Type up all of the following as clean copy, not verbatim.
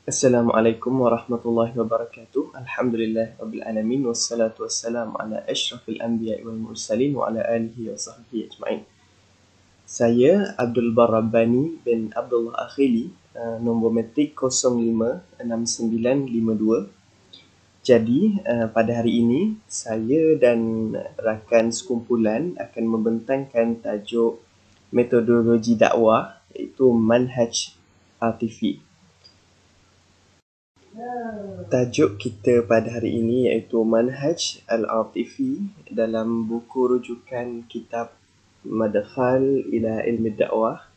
Assalamualaikum warahmatullahi wabarakatuh. Alhamdulillah rabbil alamin wassalatu wassalamu ala asyrafil anbiya'i wal mursalin wa ala alihi wa sahbihi ajma'in. Saya Abdul Bar Rabbani bin Abdullah Akhili, nombor metrik 056952. Jadi pada hari ini saya dan rakan sekumpulan akan membentangkan tajuk metodologi dakwah, iaitu manhaj Atifi. Tajuk kita pada hari ini iaitu Manhaj Al-Atifi dalam buku rujukan kitab Madkhal ila Ilmi Dakwah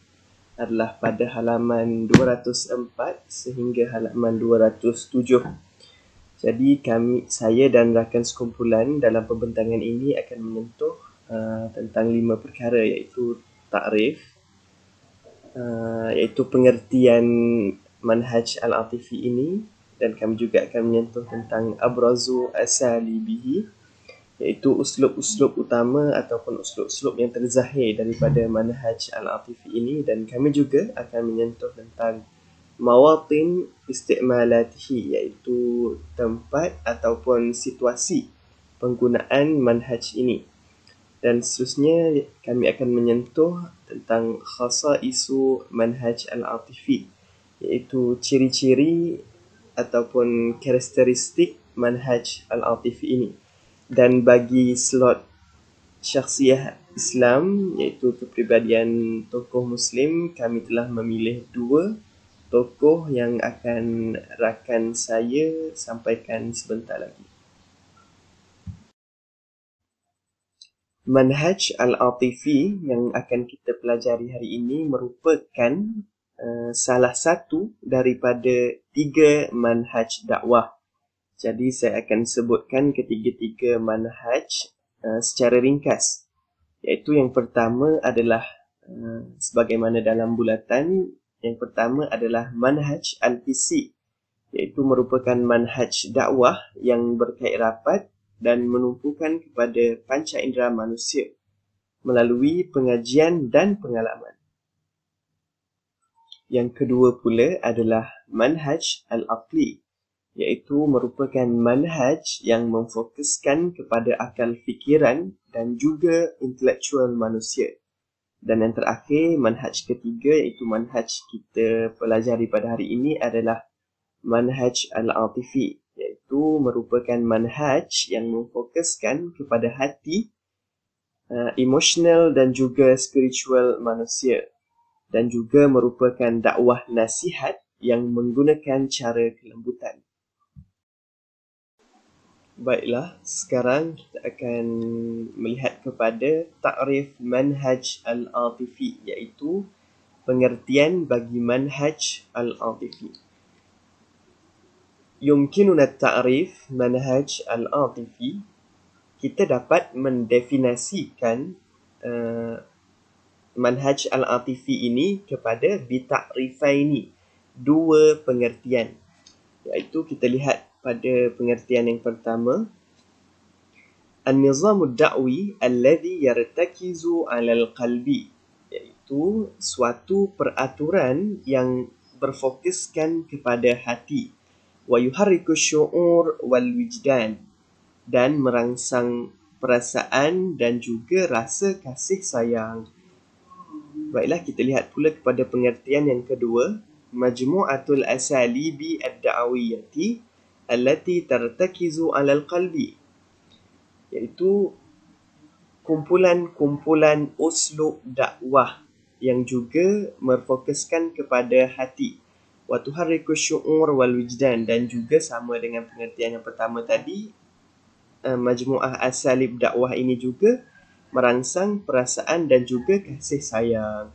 adalah pada halaman 204 sehingga halaman 207. Jadi saya dan rakan sekumpulan dalam pembentangan ini akan menyentuh tentang 5 perkara, iaitu takrif, iaitu pengertian Manhaj Al-Atifi ini, dan kami juga akan menyentuh tentang abrazu asalibihi, iaitu uslub-uslub utama ataupun uslub-uslub yang terzahir daripada manhaj al-atifi ini, dan kami juga akan menyentuh tentang mawatin isti'malatihi, iaitu tempat ataupun situasi penggunaan manhaj ini. Dan seterusnya kami akan menyentuh tentang khasaisu manhaj al-atifi, iaitu ciri-ciri ataupun karakteristik manhaj al-atifi ini. Dan bagi slot syakhsiah Islam, iaitu kepribadian tokoh Muslim, kami telah memilih 2 tokoh yang akan rakan saya sampaikan sebentar lagi. Manhaj al-Atifi yang akan kita pelajari hari ini merupakan salah satu daripada 3 manhaj dakwah. Jadi saya akan sebutkan ketiga-tiga manhaj secara ringkas. Iaitu yang pertama adalah sebagaimana dalam bulatan, yang pertama adalah manhaj al-Qisi, iaitu merupakan manhaj dakwah yang berkait rapat dan menumpukan kepada panca indera manusia melalui pengajian dan pengalaman. Yang kedua pula adalah manhaj al-Aqli, iaitu merupakan manhaj yang memfokuskan kepada akal fikiran dan juga intelektual manusia. Dan yang terakhir, manhaj ketiga, iaitu manhaj kita pelajari pada hari ini adalah manhaj al-Atifi, iaitu merupakan manhaj yang memfokuskan kepada hati, emosional dan juga spiritual manusia, dan juga merupakan dakwah nasihat yang menggunakan cara kelembutan. Baiklah, sekarang kita akan melihat kepada takrif manhaj al-Atifi, iaitu pengertian bagi manhaj al-Atifi. Yumkinuna ta'rif manhaj al-Atifi, kita dapat mendefinisikan manhaj al-Atifi ini kepada bita'rifaini, 2 pengertian. Iaitu kita lihat pada pengertian yang pertama, an-nizamud da'wi alladhi yartakizu 'alal qalbi, iaitu suatu peraturan yang berfokuskan kepada hati, wa yuharriku syu'ur wal wijdan, dan merangsang perasaan dan juga rasa kasih sayang. Baiklah, kita lihat pula kepada pengertian yang kedua, majmu'atul asalibi ad-da'awiyati allati tartakizu 'alal qalbi, iaitu kumpulan-kumpulan uslub dakwah yang juga berfokuskan kepada hati, wa tuharriku syu'ur wal wijdan, dan juga sama dengan pengertian yang pertama tadi, majmu'ah asalib dakwah ini juga merangsang perasaan dan juga kasih sayang.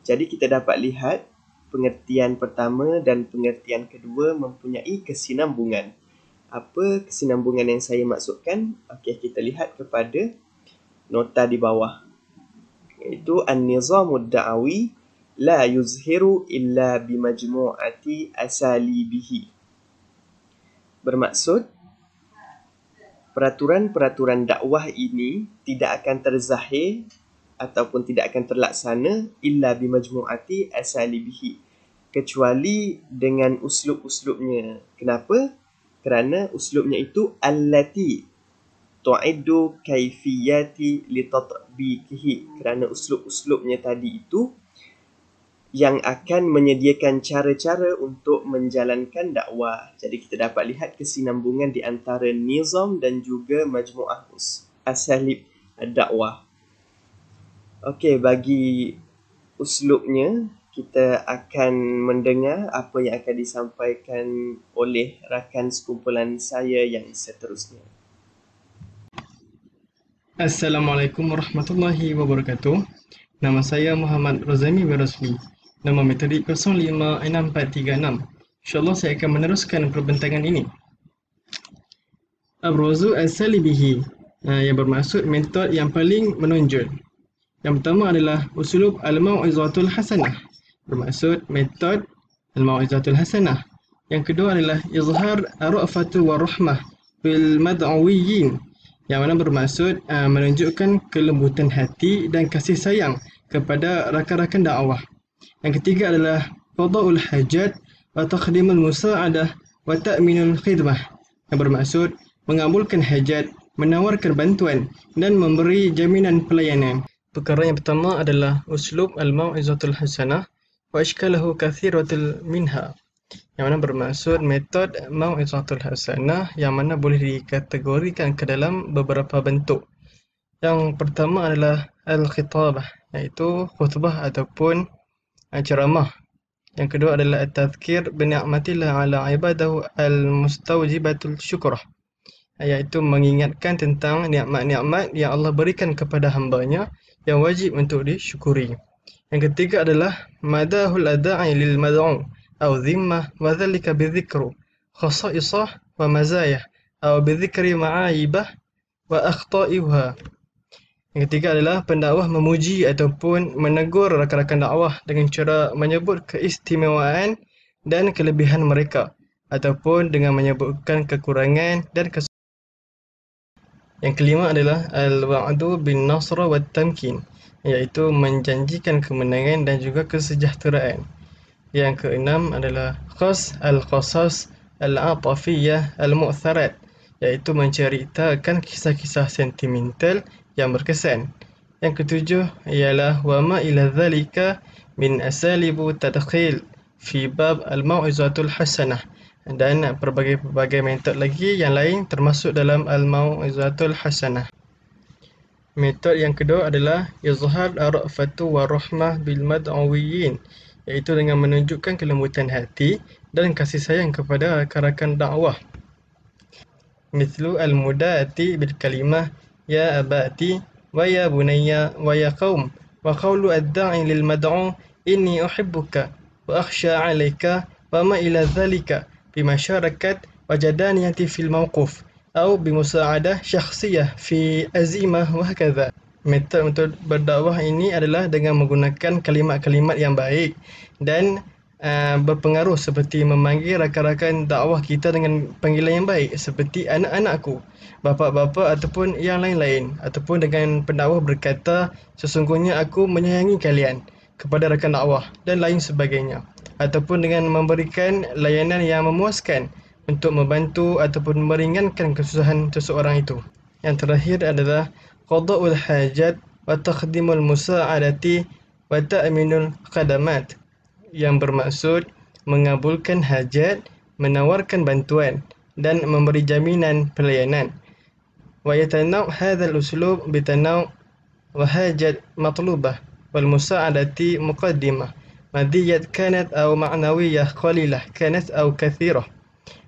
Jadi kita dapat lihat pengertian pertama dan pengertian kedua mempunyai kesinambungan. Apa kesinambungan yang saya maksudkan? Okey, kita lihat kepada nota di bawah. Iaitu an-nizamud da'awi la yuzhiru illa bimajmu'ati asalibihi. Bermaksud, peraturan-peraturan dakwah ini tidak akan terzahir ataupun tidak akan terlaksana illa bimajmu'ati asalibihi, kecuali dengan uslub-uslubnya. Kenapa? Kerana uslubnya itu allati tu'iddu kaifiyati li tatbiqihi. Kerana uslub-uslubnya tadi itu yang akan menyediakan cara-cara untuk menjalankan dakwah. Jadi kita dapat lihat kesinambungan di antara nizam dan juga majmu'ah asalib dakwah. Okey, bagi uslubnya, kita akan mendengar apa yang akan disampaikan oleh rakan sekumpulan saya yang seterusnya. Assalamualaikum warahmatullahi wabarakatuh. Nama saya Muhammad Razami Wirasmi. Nama metodik 056436. InsyaAllah saya akan meneruskan perbincangan ini. Abrozu al-salibihi, yang bermaksud metod yang paling menonjol. Yang pertama adalah usulub al-mau'izatul hasanah, bermaksud metod al-mau'izatul hasanah. Yang kedua adalah izhar ar-ra'fatu wa rahmah bil mad'uwiyyin, yang mana bermaksud menunjukkan kelembutan hati dan kasih sayang kepada rakan-rakan dakwah. Yang ketiga adalah qada'ul hajat wa taqdimul musa'adah wa ta'minul khidmah, yang bermaksud mengabulkan hajat, menawarkan bantuan dan memberi jaminan pelayanan. Perkara yang pertama adalah uslub al-mau'izatul hasanah wa ishkalahu kathiratul minha, yang mana bermaksud metod mau'izatul hasanah yang mana boleh dikategorikan ke dalam beberapa bentuk. Yang pertama adalah al-khitabah, iaitu khutbah ataupun ceramah. Yang kedua adalah at-tadhkir bi ni'matillah ala ibadahu al-mustawjibatul syukrah, iaitu mengingatkan tentang nikmat-nikmat yang Allah berikan kepada hambanya yang wajib untuk disyukuri. Yang ketiga adalah madahul ada'i lil mad'u aw dhimmah wa dhalika bidhikru khasa'isah wa mazayah aw bidhikri ma'aibah wa akhta'iha. Yang ketiga adalah pendakwah memuji ataupun menegur rakan-rakan dakwah dengan cara menyebut keistimewaan dan kelebihan mereka ataupun dengan menyebutkan kekurangan dan kesalahan. Yang kelima adalah al-wa'du bin nasra wa tamkin, iaitu menjanjikan kemenangan dan juga kesejahteraan. Yang keenam adalah khas al-qasas al-atafiyah al-mu'tharat, iaitu menceritakan kisah-kisah sentimental yang berkesan. Yang ketujuh ialah wa ma ila dhalika min asalibu tadkhil fi bab al-mau'izatul hasanah, dan pelbagai metod lagi yang lain termasuk dalam al-mau'izatul hasanah. Metod yang kedua adalah izhar ar-ra'fatu wa rahmah bil mad'uwiyyin, iaitu dengan menunjukkan kelembutan hati dan kasih sayang kepada rakan-rakan dakwah. Mithlu al-mudati bil kalimah ya abati wa ya bunayya wa ya qaum wa qawlu ad-da'i lil mad'u inni uhibbuka wa akhsha 'alaika wa ma ila dhalika bimasyarakat wa jadaniyati fil mawquf atau bimusa'adah syakhsiyah fi azimah wa hakadha. Metod berdakwah ini adalah dengan menggunakan kalimat-kalimat yang baik dan berpengaruh, seperti memanggil rakan-rakan dakwah kita dengan panggilan yang baik seperti anak-anakku, bapa-bapa ataupun yang lain-lain, ataupun dengan pendakwah berkata sesungguhnya aku menyayangi kalian kepada rakan dakwah dan lain sebagainya, ataupun dengan memberikan layanan yang memuaskan untuk membantu ataupun meringankan kesusahan seseorang itu. Yang terakhir adalah qada'ul hajat wa taqdimul musa'adati wa ta'minul khadamat, yang bermaksud mengabulkan hajat, menawarkan bantuan dan memberi jaminan pelayanan. Wa yatanaw hadzal uslub bi tanaw wa hajat matlubah wal musa'adati muqaddimah madiyat kanat aw ma'nawiyah qalilah kanat aw kathirah,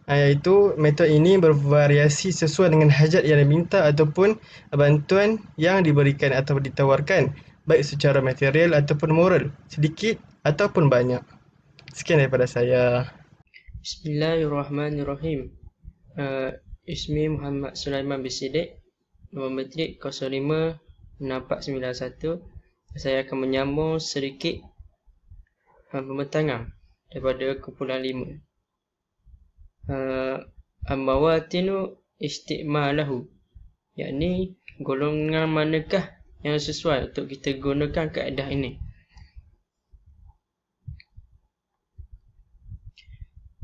iaitu metod ini bervariasi sesuai dengan hajat yang diminta ataupun bantuan yang diberikan atau ditawarkan, baik secara material ataupun moral, sedikit ataupun banyak. Sekian daripada saya. Bismillahirrahmanirrahim. Ismi Muhammad Sulaiman bin Siddiq, nombor metrik 056491. Saya akan menyambung sedikit pembentangan daripada kumpulan 5. Al-mawatinu isti'malahu, yakni golongan manakah yang sesuai untuk kita gunakan kaedah ini.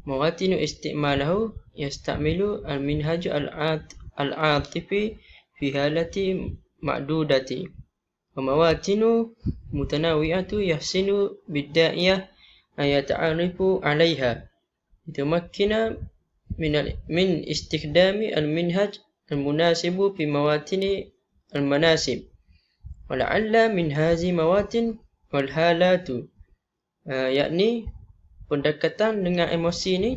mawatinu isti'malahu yasta'milu al-minhaj al-'atifi fi halati ma'dudati wa mawatinu mutanawi'atu yahsinu bid-da'iyah an yata'arifu 'alayha yatamakkina min istikdami al-minhaj al-munasibu fi mawatini al-manasib wa la'alla min hazi mawatin wal halatu yakni pendekatan dengan emosi ni,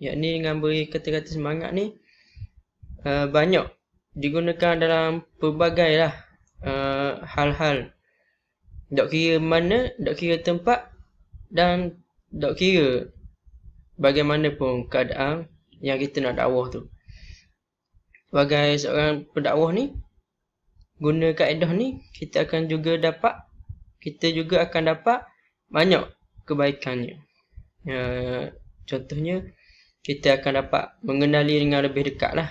yakni dengan beri kata-kata semangat ni banyak digunakan dalam pelbagai hal-hal. Tak kira mana, tak kira tempat dan tak kira bagaimanapun keadaan yang kita nak dakwah tu. Sebagai seorang pendakwah ni, guna kaedah ni, kita juga akan dapat banyak kebaikannya. Contohnya, kita akan dapat mengenali dengan lebih dekat lah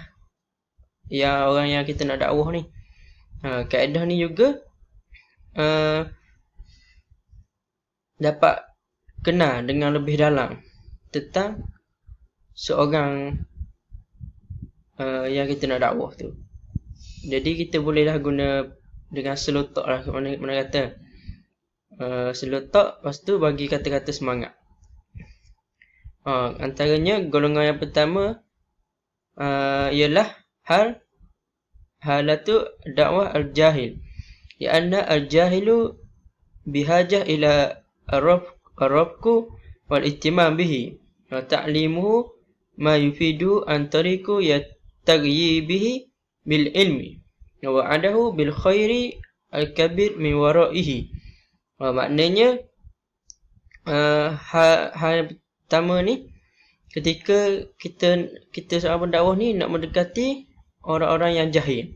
orang yang kita nak dakwah ni. Kaedah ni juga dapat kenal dengan lebih dalam tentang seorang yang kita nak dakwah tu. Jadi kita bolehlah guna dengan slow talk lah, mana kata slow talk, lepas tu bagi kata-kata semangat. Antaranya golongan yang pertama ialah halatu dakwah al-jahil. Lianna al-jahilu bihajah ila ar-rafqu wal ihtimam bihi wa ta'limuhu ma yufidu an tariqu yatagyibihi bil ilmi wa wa'adahu bil khairi al-kabir min waraihi. Maknanya hal pertama ni, ketika kita seorang pendakwah ni nak mendekati orang-orang yang jahil.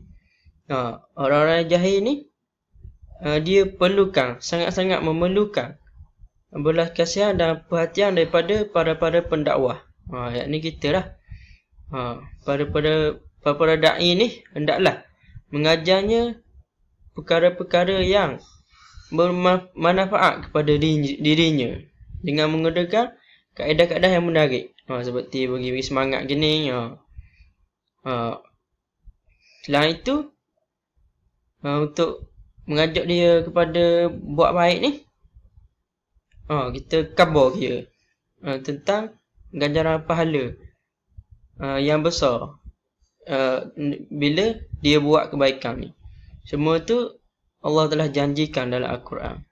Orang-orang yang jahil ni dia perlukan, sangat-sangat memerlukan belas kasihan dan perhatian daripada para pendakwah. Yakni kita lah. Para da'i ni hendaklah mengajarnya perkara-perkara yang bermanfaat kepada dirinya dengan menggunakan kaedah-kaedah yang menarik. Seperti bagi semangat gini. Selain itu, untuk mengajak dia kepada buat baik ni, kita khabar dia tentang ganjaran pahala yang besar bila dia buat kebaikan ni. Semua tu Allah telah janjikan dalam Al-Quran.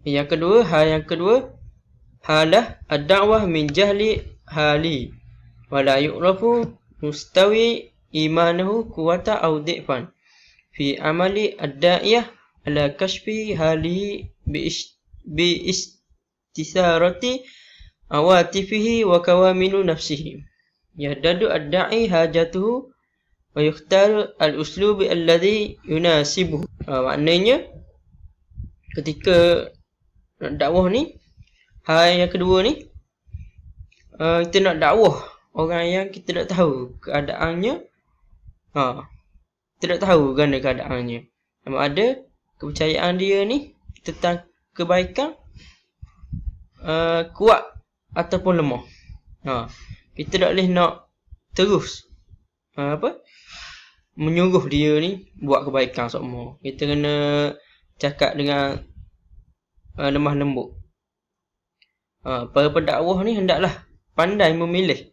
Yang kedua, halah ad-da'wah min jahli hali wa la yu'rafu mustawi imanahu quwata aw dhifan fi amali ad-da'iyah ala kashfi halihi bi istisarati awatifihi wa kawaminu nafsihi. Yahdadu ad-da'i hajatuhu wa yukhtaru al-uslubi alladhi yunasibuhu. Maknanya ketika nak dakwah ni, hal yang kedua ni, kita nak dakwah orang yang kita tak tahu keadaannya. Kita tak tahu gana keadaannya. Sama ada kepercayaan dia ni tentang kebaikan kuat ataupun lemah. Kita tak boleh nak terus menyuruh dia ni buat kebaikan semua. Kita kena cakap dengan lemah lembut. Para pendakwah ni hendaklah pandai memilih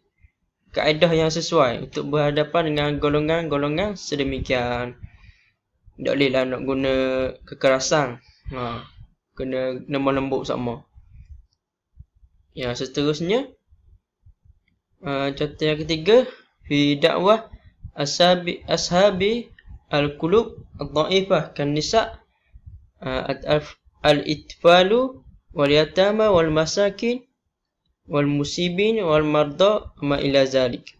kaedah yang sesuai untuk berhadapan dengan golongan-golongan sedemikian. Tak bolehlah nak guna kekerasan. Kena lemah lembut sama. Yang seterusnya, contoh yang ketiga, fi dakwah ashabi al-qulub ad-dha'ifah kan nisa' al-itfalu wal yatama wal masakin wal musibin wal marda ma ila zalik.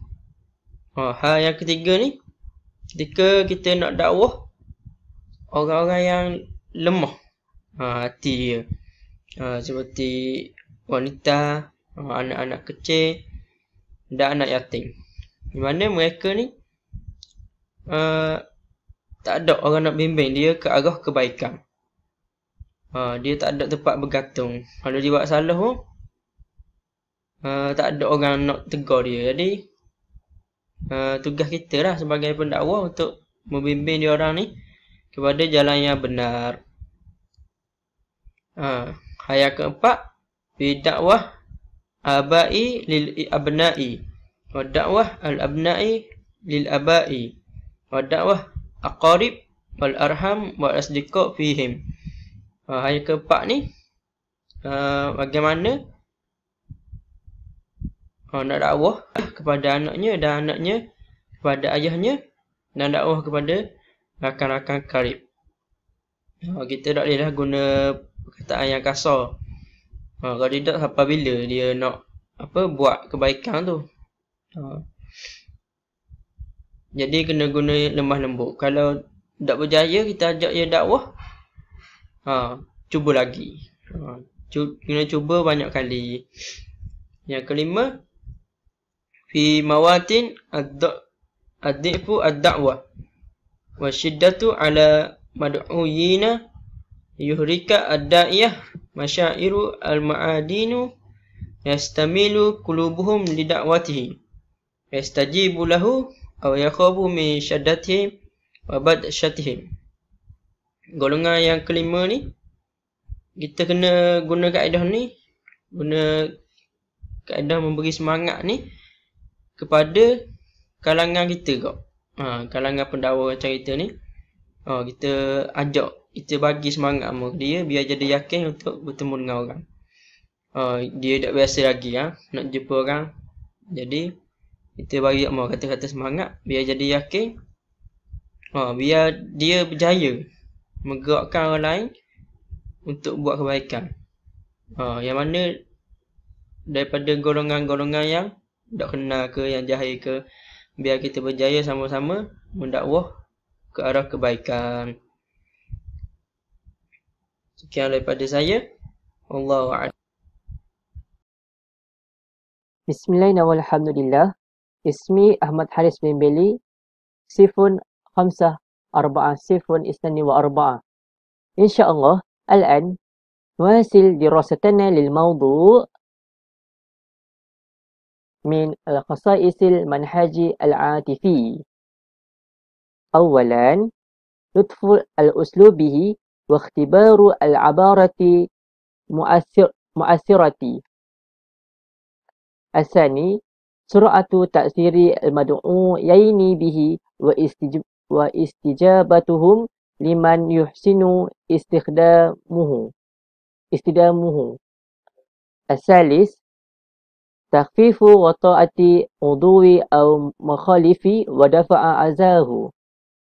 Hal yang ketiga ni, ketika kita nak dakwah orang-orang yang lemah hati dia, seperti wanita, anak-anak kecil dan anak yatim, di mana mereka ni tak ada orang nak bimbing dia ke arah kebaikan. Dia tak ada tempat bergantung. Kalau dia buat salah pun, tak ada orang nak tegur dia. Jadi tugas kita lah sebagai pendakwah untuk membimbing dia orang ni kepada jalan yang benar. Hal yang keempat, fi dakwah abai lil abna'i wa dakwah al abna'i lil abai wa dakwah aqarib wal arham wal asdiqa fihim. Hal yang keempat ni bagaimana nak dakwah kepada anaknya dan anaknya kepada ayahnya dan dakwah kepada rakan-rakan karib. Kita tak bolehlah guna perkataan yang kasar. Kalau tidak sampai bila dia nak buat kebaikan tu. Jadi kena guna lemah lembut. Kalau tak berjaya kita ajak dia dakwah, cuba lagi. Kena cuba banyak kali. Yang kelima, fi mawatin ad-di'fu ad-da'wah wa syiddatu ala mad'uyina yuhrika ad-da'iyah masyairu al-ma'adinu yastamilu qulubuhum li da'watihi yastajibu lahu aw yakhabu min syaddatihim wa badsyatihim. Golongan yang kelima ni kita kena guna kaedah ni, guna kaedah memberi semangat ni kepada kalangan kita kau. Kalangan pendakwa macam kita ni. Kita ajak, kita bagi semangat sama dia biar jadi yakin untuk bertemu dengan orang. Dia tak biasa lagi nak jumpa orang. Jadi kita bagi kata-kata semangat biar jadi yakin. Biar dia berjaya menggerakkan orang lain untuk buat kebaikan. Yang mana daripada golongan-golongan yang tak kenal ke, yang jahil ke, biar kita berjaya sama-sama mendakwah ke arah kebaikan. Sekian daripada saya. Wallahu a'lam. Bismillahirrahmanirrahim. Alhamdulillah. Ismi Ahmad Haris bin Beli. Sifun khamsah arba'ah sifun isnani wa arba'ah. InsyaAllah الآن نواصل دراستنا للموضوع من الخصائص المنهج العاطفي. أولا لطف الأسلوبه واختبار العبارة مؤثرة. الثاني سرعة تأثير المدعوين به واستجابتهم لمن يحسن استخدامه. الثالث تخفيف وطاءة عضو أو مخالف ودفع أذاه.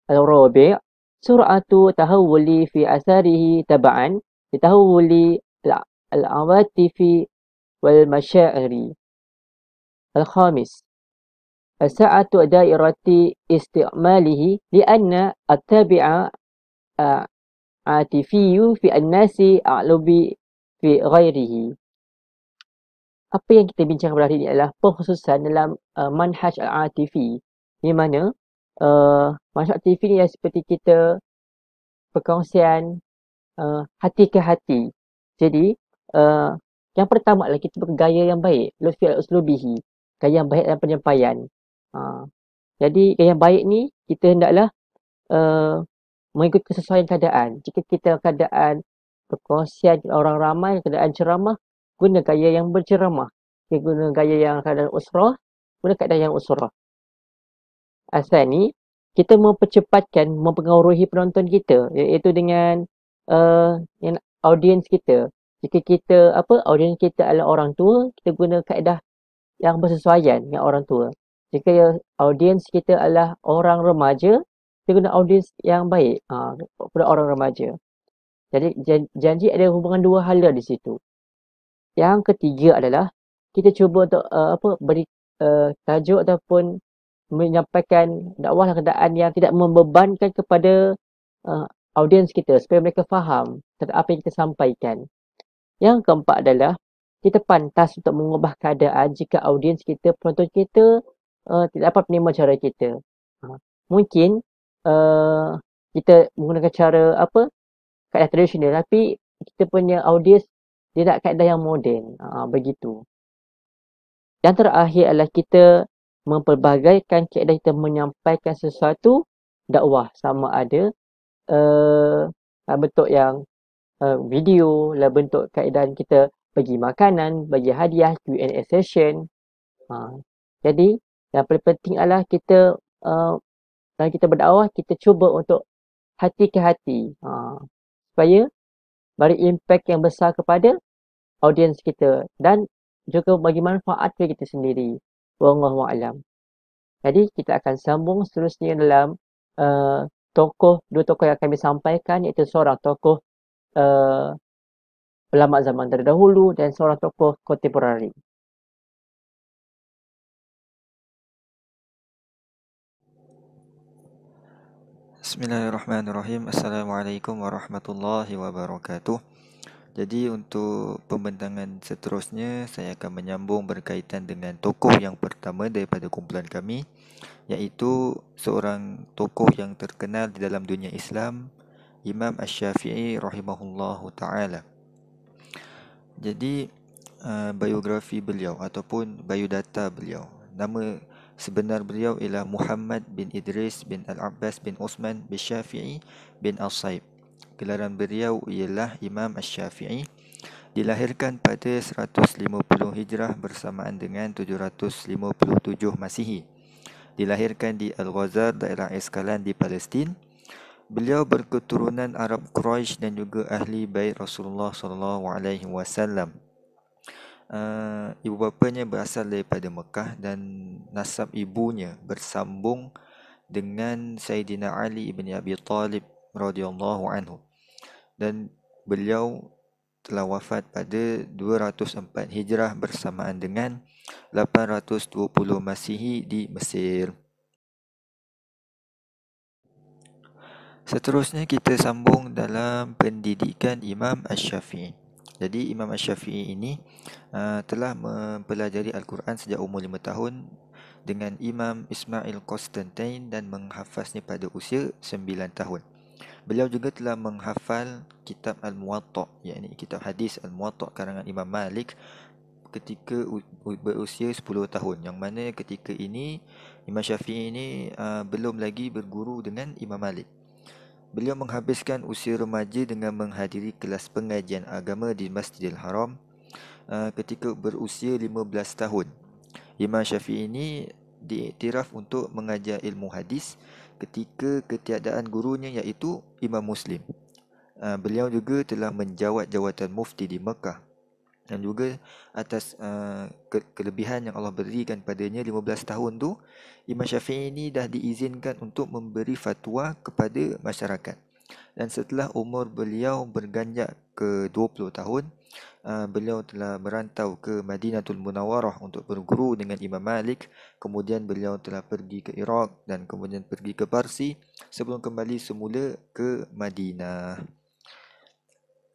الرابع سرعة تهول في أثاره تبعا لتهول العواطف والمشاعر. الخامس سعة دائرة استعماله لأن التابع عاطفي في الناس أغلب في غيره. Apa yang kita bincang pada hari ini adalah pengkhususan dalam manhaj al-atifi, di mana manhaj al-atifi ni seperti kita perkongsian hati ke hati. Jadi yang pertama adalah kita bergaya yang baik, lutfi al-uslubihi, gaya yang baik dalam penyampaian. Jadi gaya yang baik ni kita hendaklah mengikut kesesuaian keadaan. Jika kita keadaan perkongsian orang ramai, keadaan ceramah, guna gaya yang berceramah. Kita guna gaya yang keadaan usrah, guna keadaan yang usrah. Asal ni, kita mempercepatkan, mempengaruhi penonton kita, iaitu dengan audiens kita. Jika kita, audiens kita adalah orang tua, kita guna kaedah yang bersesuaian dengan orang tua. Jika audiens kita adalah orang remaja, kita guna audiens yang baik kepada orang remaja. Jadi janji ada hubungan dua hala di situ. Yang ketiga adalah kita cuba untuk beri tajuk ataupun menyampaikan dakwah dalam keadaan yang tidak membebankan kepada audiens kita supaya mereka faham tentang apa yang kita sampaikan. Yang keempat adalah kita pantas untuk mengubah keadaan jika audiens kita, penonton kita tidak dapat menerima cara kita. Mungkin kita menggunakan cara kaedah tradisional, tapi kita punya audiens dia nak kaedah yang moden. Begitu. Yang terakhir adalah kita mempelbagaikan kaedah kita menyampaikan sesuatu dakwah, sama ada bentuk yang video, lah bentuk keadaan kita bagi makanan, bagi hadiah, Q&A session. Jadi yang paling penting adalah kita dalam kita berdakwah, kita cuba untuk hati ke hati, supaya beri impact yang besar kepada audiens kita dan juga bagi manfaat kepada kita sendiri. Wallahu a'lam. Jadi kita akan sambung seterusnya dalam dua tokoh yang kami sampaikan, iaitu seorang tokoh ulama zaman terdahulu dan seorang tokoh kontemporari. Bismillahirrahmanirrahim. Assalamualaikum warahmatullahi wabarakatuh. Jadi untuk pembentangan seterusnya, saya akan menyambung berkaitan dengan tokoh yang pertama daripada kumpulan kami, iaitu seorang tokoh yang terkenal di dalam dunia Islam, Imam Asy-Syafi'i rahimahullahu ta'ala. Jadi biografi beliau ataupun biodata beliau, nama sebenar beliau ialah Muhammad bin Idris bin Al-Abbas bin Osman bin Syafi'i bin Al-Saib. Gelaran beliau ialah Imam Asy-Syafi'i. Dilahirkan pada 150 Hijrah bersamaan dengan 757 Masihi. Dilahirkan di Al-Ghazar, daerah Eskalan di Palestin. Beliau berketurunan Arab Quraisy dan juga ahli bait Rasulullah SAW. Ibu bapanya berasal daripada Mekah dan nasab ibunya bersambung dengan Sayyidina Ali ibn Abi Talib radhiyallahu anhu, dan beliau telah wafat pada 204 Hijrah bersamaan dengan 820 Masihi di Mesir. Seterusnya kita sambung dalam pendidikan Imam Asy-Syafi'i. Jadi Imam Asy-Syafi'i ini telah mempelajari Al-Quran sejak umur 5 tahun dengan Imam Ismail Constantine dan menghafaznya pada usia 9 tahun. Beliau juga telah menghafal kitab Al-Muwatta', yakni kitab hadis Al-Muwatta' karangan Imam Malik ketika berusia 10 tahun, yang mana ketika ini Imam Syafi'i ini belum lagi berguru dengan Imam Malik. Beliau menghabiskan usia remaja dengan menghadiri kelas pengajian agama di Masjidil Haram ketika berusia 15 tahun. Imam Syafi'i ini diiktiraf untuk mengajar ilmu hadis ketika ketiadaan gurunya iaitu Imam Muslim. Beliau juga telah menjawat jawatan mufti di Mekah, dan juga atas kelebihan yang Allah berikan padanya 15 tahun tu, Imam Syafi'i ini dah diizinkan untuk memberi fatwa kepada masyarakat. Dan setelah umur beliau berganjak ke 20 tahun, beliau telah merantau ke Madinatul Munawwarah untuk berguru dengan Imam Malik. Kemudian beliau telah pergi ke Iraq dan kemudian pergi ke Parsi sebelum kembali semula ke Madinah.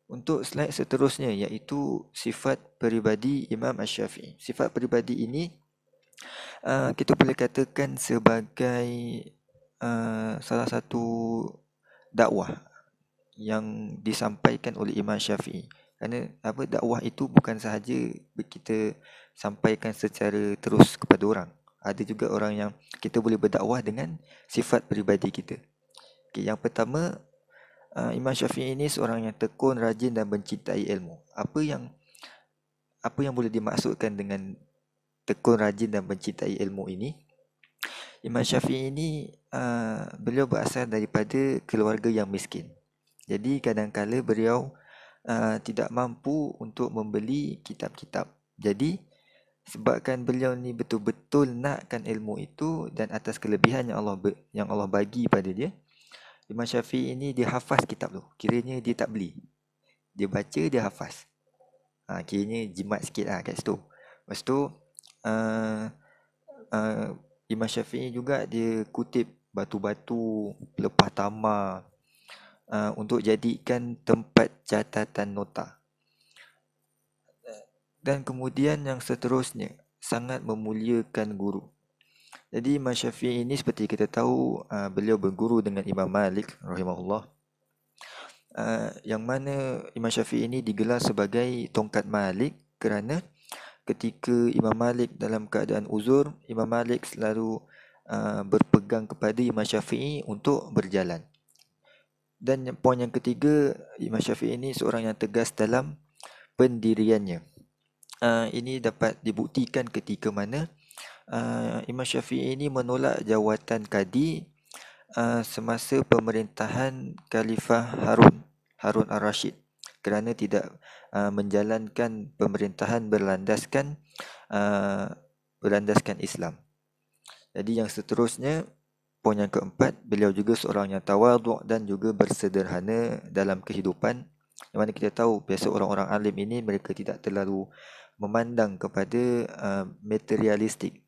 Untuk slide seterusnya, iaitu sifat peribadi Imam Asy-Syafi'i. Sifat peribadi ini kita boleh katakan sebagai salah satu dakwah yang disampaikan oleh Imam Syafi'i. Kerana dakwah itu bukan sahaja kita sampaikan secara terus kepada orang. Ada juga orang yang kita boleh berdakwah dengan sifat peribadi kita. Yang pertama, Imam Syafi'i ini seorang yang tekun, rajin dan mencintai ilmu. Apa yang boleh dimaksudkan dengan tekun, rajin dan mencintai ilmu ini? Imam Syafi'i ini beliau berasal daripada keluarga yang miskin. Jadi kadang-kala beliau tidak mampu untuk membeli kitab-kitab. Jadi sebabkan beliau ni betul-betul nakkan ilmu itu dan atas kelebihan yang Allah bagi pada dia, Imam Syafi'i ini dia hafaz kitab tu. Kiranya dia tak beli, dia baca, dia hafaz. Kiranya jimat sikit lah kat situ. Lepas tu Imam Syafi'i juga dia kutip batu-batu pelepah tamar untuk jadikan tempat catatan nota. Dan kemudian yang seterusnya, sangat memuliakan guru. Jadi Imam Syafi'i ini seperti kita tahu, beliau berguru dengan Imam Malik rahimahullah, yang mana Imam Syafi'i ini digelar sebagai tongkat Malik kerana ketika Imam Malik dalam keadaan uzur, Imam Malik selalu berpegang kepada Imam Syafi'i untuk berjalan. Dan poin yang ketiga, Imam Syafi'i ini seorang yang tegas dalam pendiriannya. Ini dapat dibuktikan ketika mana Imam Syafi'i ini menolak jawatan kadi semasa pemerintahan Khalifah Harun al-Rashid kerana tidak menjalankan pemerintahan berlandaskan Islam. Jadi yang seterusnya, poin yang keempat, beliau juga seorang yang tawaduk dan juga bersederhana dalam kehidupan. Yang mana kita tahu biasa orang-orang alim ini mereka tidak terlalu memandang kepada materialistik.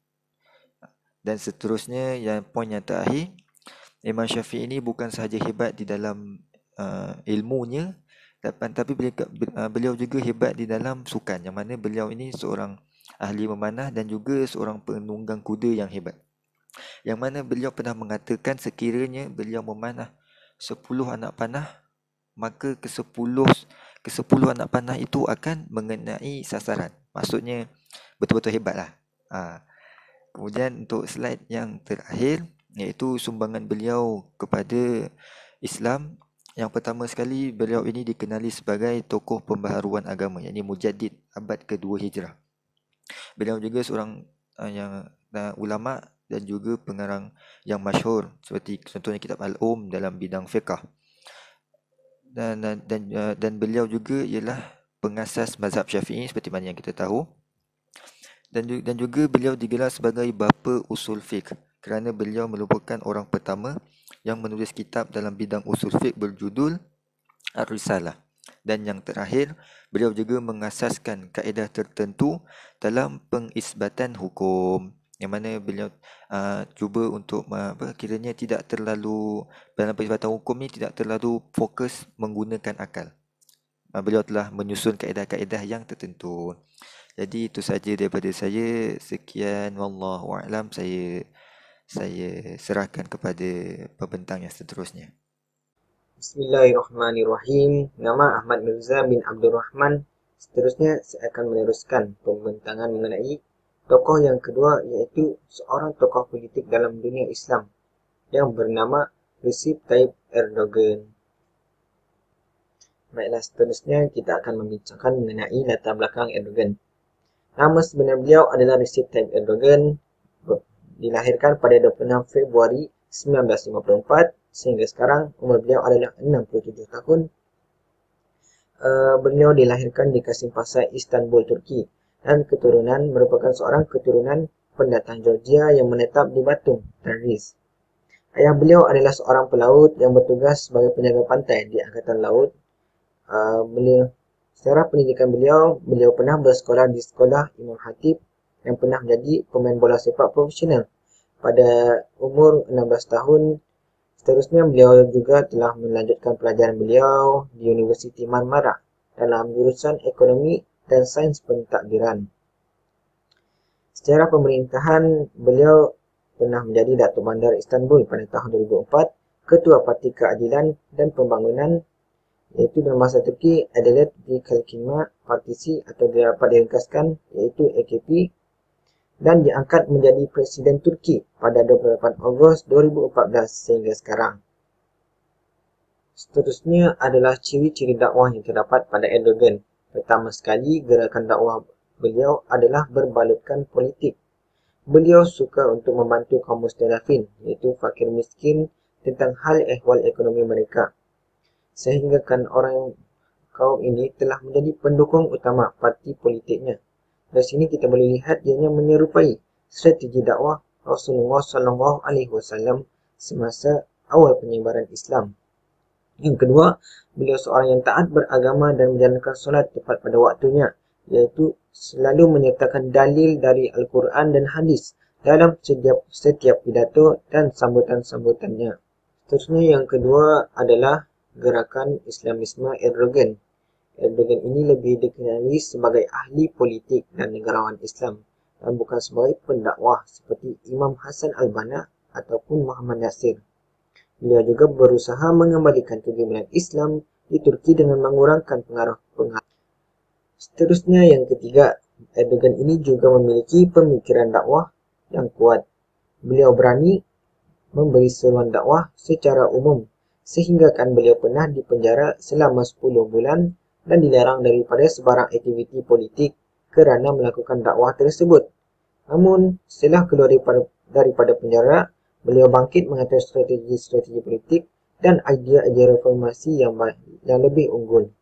Dan seterusnya, yang poin yang terakhir, Imam Syafi'i ini bukan sahaja hebat di dalam ilmunya, tapi beliau juga hebat di dalam sukan, yang mana beliau ini seorang ahli memanah dan juga seorang penunggang kuda yang hebat. Yang mana beliau pernah mengatakan sekiranya beliau memanah 10 anak panah, maka ke-10 anak panah itu akan mengenai sasaran. Maksudnya betul-betul hebatlah. Kemudian untuk slide yang terakhir, iaitu sumbangan beliau kepada Islam. Yang pertama sekali, beliau ini dikenali sebagai tokoh pembaharuan agama, yakni Mujaddid abad kedua Hijrah. Beliau juga seorang yang ulama dan juga pengarang yang masyhur, seperti contohnya kitab Al-Um dalam bidang fiqh. Dan beliau juga ialah pengasas mazhab Syafi'i seperti mana yang kita tahu. Dan juga beliau digelar sebagai bapa usul fiqh kerana beliau merupakan orang pertama yang menulis kitab dalam bidang usul fiqh berjudul Ar-Risalah. Dan yang terakhir, beliau juga mengasaskan kaedah tertentu dalam pengisbatan hukum, yang mana beliau cuba untuk kiranya tidak terlalu dalam pengisbatan hukum ni tidak terlalu fokus menggunakan akal. Beliau telah menyusun kaedah-kaedah yang tertentu. Jadi itu saja daripada saya. Sekian, wallahu a'lam. Saya serahkan kepada pembentang yang seterusnya. Bismillahirrahmanirrahim. Nama Ahmad Mirza bin Abdul Rahman. Seterusnya saya akan meneruskan pembentangan mengenai tokoh yang kedua, iaitu seorang tokoh politik dalam dunia Islam yang bernama Recep Tayyip Erdogan. Baiklah, seterusnya kita akan membincangkan mengenai latar belakang Erdogan. Nama sebenar beliau adalah Recep Tayyip Erdogan. Dilahirkan pada 26 Februari 1954 sehingga sekarang umur beliau adalah 67 tahun. Beliau dilahirkan di Kasimpasa, Istanbul, Turki, dan keturunan merupakan seorang keturunan pendatang Georgia yang menetap di Batum, Tabriz. Ayah beliau adalah seorang pelaut yang bertugas sebagai penjaga pantai di Angkatan Laut. Secara pendidikan beliau pernah bersekolah di sekolah Imam Khatib yang pernah menjadi pemain bola sepak profesional pada umur 16 tahun. Seterusnya beliau juga telah melanjutkan pelajaran beliau di Universiti Marmara dalam jurusan Ekonomi dan Sains Pentadbiran. Secara pemerintahan, beliau pernah menjadi Datuk Bandar Istanbul pada tahun 2004, Ketua Parti Keadilan dan Pembangunan, iaitu dalam bahasa Turki Adalet ve Kalkınma Partisi atau dapat diringkaskan iaitu AKP, dan diangkat menjadi Presiden Turki pada 28 Ogos 2014 sehingga sekarang. Seterusnya adalah ciri-ciri dakwah yang terdapat pada Erdogan. Pertama sekali, gerakan dakwah beliau adalah berbalutkan politik. Beliau suka untuk membantu kaum mustadafin, iaitu fakir miskin, tentang hal ehwal ekonomi mereka. Sehingga kan kaum ini telah menjadi pendukung utama parti politiknya. Dari sini kita boleh lihat ianya menyerupai strategi dakwah Rasulullah SAW semasa awal penyebaran Islam. Yang kedua, beliau seorang yang taat beragama dan menjalankan solat tepat pada waktunya, iaitu selalu menyertakan dalil dari Al-Quran dan hadis dalam setiap pidato dan sambutan-sambutannya. Seterusnya yang kedua adalah gerakan Islamisme Erdogan. Erdogan ini lebih dikenali sebagai ahli politik dan negarawan Islam dan bukan sebagai pendakwah seperti Imam Hassan al-Banna ataupun Muhammad Nasir. Beliau juga berusaha mengembalikan kegemilangan Islam di Turki dengan mengurangkan pengaruh. Seterusnya yang ketiga, Erdogan ini juga memiliki pemikiran dakwah yang kuat. Beliau berani memberi seruan dakwah secara umum, sehingga kan beliau pernah dipenjara selama 10 bulan dan dilarang daripada sebarang aktiviti politik kerana melakukan dakwah tersebut. Namun, setelah keluar daripada penjara, beliau bangkit mengatur strategi-strategi politik dan idea-idea reformasi yang lebih unggul.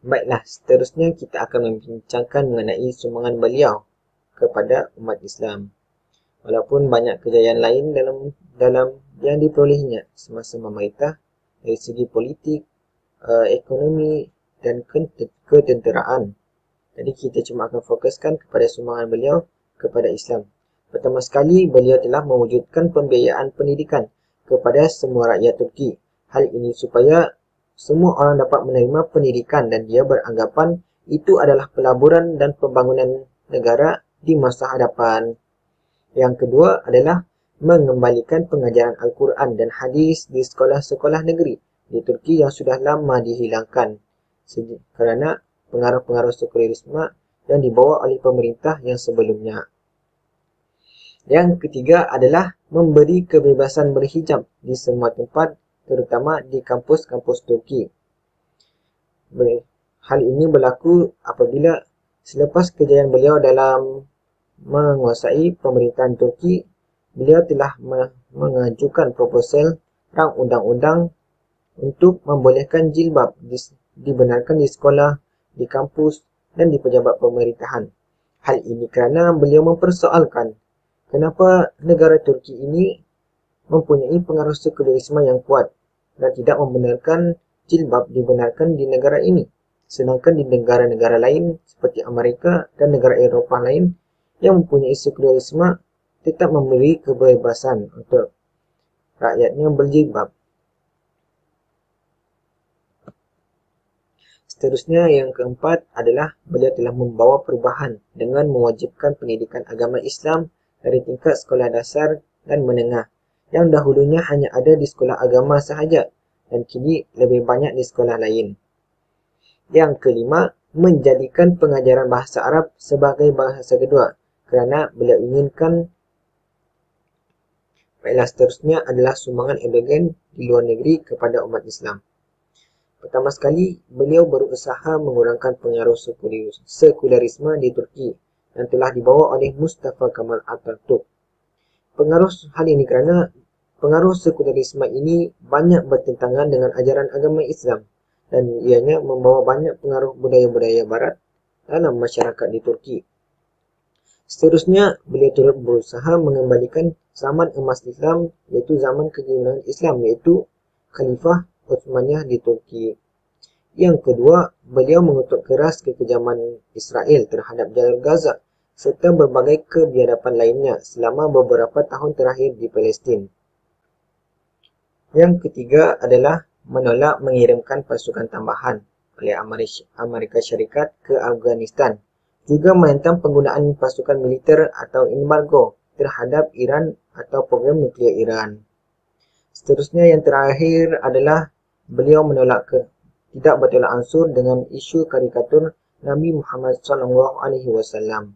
Baiklah, seterusnya kita akan membincangkan mengenai sumbangan beliau kepada umat Islam. Walaupun banyak kejayaan lain dalam yang diperolehinya semasa memerintah dari segi politik, ekonomi dan ketenteraan. Jadi kita cuma akan fokuskan kepada sumbangan beliau kepada Islam. Pertama sekali, beliau telah mewujudkan pembiayaan pendidikan kepada semua rakyat Turki. Hal ini supaya semua orang dapat menerima pendidikan dan dia beranggapan itu adalah pelaburan dan pembangunan negara di masa hadapan. Yang kedua adalah mengembalikan pengajaran Al-Quran dan hadis di sekolah-sekolah negeri di Turki yang sudah lama dihilangkan kerana pengaruh-pengaruh sekulerisme yang dibawa oleh pemerintah yang sebelumnya. Yang ketiga adalah memberi kebebasan berhijab di semua tempat, terutama di kampus-kampus Turki. Hal ini berlaku apabila selepas kejayaan beliau dalam menguasai pemerintahan Turki, beliau telah mengajukan proposal rang undang-undang untuk membolehkan jilbab dibenarkan di sekolah, di kampus dan di pejabat pemerintahan. Hal ini kerana beliau mempersoalkan kenapa negara Turki ini mempunyai pengaruh sekulerisme yang kuat dan tidak membenarkan jilbab dibenarkan di negara ini. Sedangkan di negara-negara lain seperti Amerika dan negara Eropah lain yang mempunyai sekulerisme tetap memberi kebebasan untuk rakyatnya berjilbab. Seterusnya yang keempat adalah beliau telah membawa perubahan dengan mewajibkan pendidikan agama Islam dari tingkat sekolah dasar dan menengah yang dahulunya hanya ada di sekolah agama sahaja dan kini lebih banyak di sekolah lain. Yang kelima, menjadikan pengajaran bahasa Arab sebagai bahasa kedua kerana beliau inginkan. Baiklah, seterusnya adalah sumbangan Erdogan di luar negeri kepada umat Islam. Pertama sekali, beliau berusaha mengurangkan pengaruh sekulerisme di Turki yang telah dibawa oleh Mustafa Kemal Atatürk. Hal ini kerana pengaruh sekulerisme ini banyak bertentangan dengan ajaran agama Islam dan ianya membawa banyak pengaruh budaya-budaya barat dalam masyarakat di Turki. Seterusnya, beliau turut berusaha mengembalikan zaman emas Islam, iaitu zaman kegemilangan Islam, iaitu Khalifah Utsmaniyah di Turki. Yang kedua, beliau mengutuk keras kekejaman Israel terhadap Jalur Gaza serta berbagai kebiadaban lainnya selama beberapa tahun terakhir di Palestin. Yang ketiga adalah menolak mengirimkan pasukan tambahan oleh Amerika Syarikat ke Afghanistan, juga menentang penggunaan pasukan militer atau embargo terhadap Iran atau program nuklear Iran. Seterusnya yang terakhir adalah beliau menolak tidak bertolak ansur dengan isu karikatur Nabi Muhammad SAW,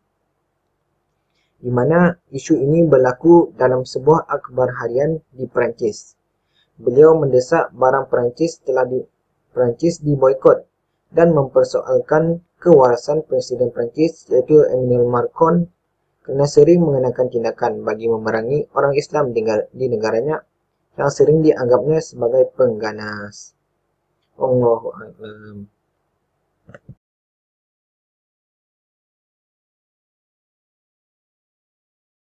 di mana isu ini berlaku dalam sebuah akhbar harian di Perancis. Beliau mendesak barang Perancis diboikot dan mempersoalkan kewarasan Presiden Perancis iaitu Emmanuel Macron kerana sering mengenakan tindakan bagi memerangi orang Islam di negaranya yang sering dianggapnya sebagai pengganas. Allahu Akbar.